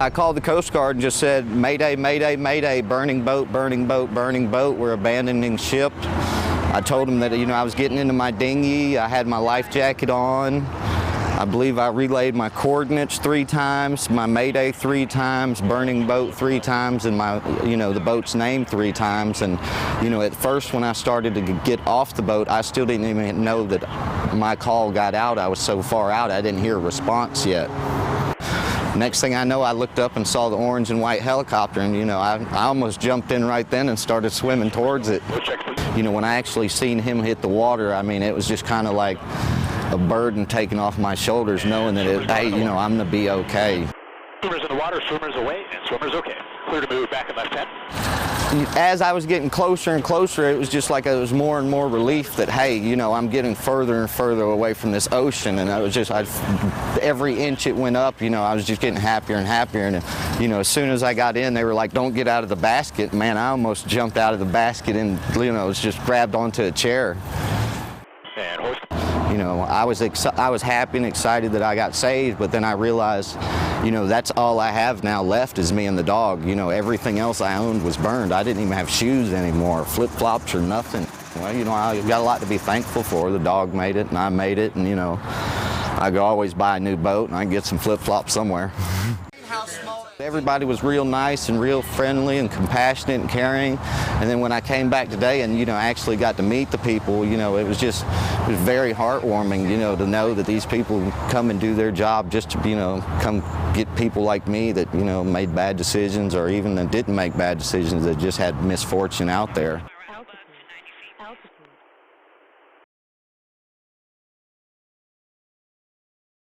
I called the Coast Guard and just said, "Mayday, mayday, mayday, burning boat, burning boat, burning boat, we're abandoning ship." I told them that, I was getting into my dinghy, I had my life jacket on. I believe I relayed my coordinates 3 times, my mayday 3 times, burning boat 3 times, and my, the boat's name 3 times. And, at first when I started to get off the boat, I still didn't even know that my call got out. I was so far out, I didn't hear a response yet. Next thing I know, I looked up and saw the orange and white helicopter, and I almost jumped in right then and started swimming towards it. When I actually seen him hit the water, it was just kind of like a burden taken off my shoulders, knowing that, hey, I'm gonna be okay. Swimmers in the water, swimmers away, and swimmers okay. Clear to move back at left 10. As I was getting closer and closer, it was just like it was more and more relief that, hey, I'm getting further and further away from this ocean, and every inch it went up, I was just getting happier and happier, and as soon as I got in, they were like, "Don't get out of the basket." Man, I almost jumped out of the basket and, was just grabbed onto a chair. And horse. I was happy and excited that I got saved, but then I realized, that's all I have now left is me and the dog. Everything else I owned was burned. I didn't even have shoes anymore, flip-flops or nothing. Well, I got a lot to be thankful for. The dog made it and I made it, and, I could always buy a new boat and I can get some flip-flops somewhere. Everybody was real nice and real friendly and compassionate and caring. And then when I came back today and, actually got to meet the people, it was very heartwarming, to know that these people come and do their job just to, come get people like me that, made bad decisions, or even that didn't make bad decisions, that just had misfortune out there.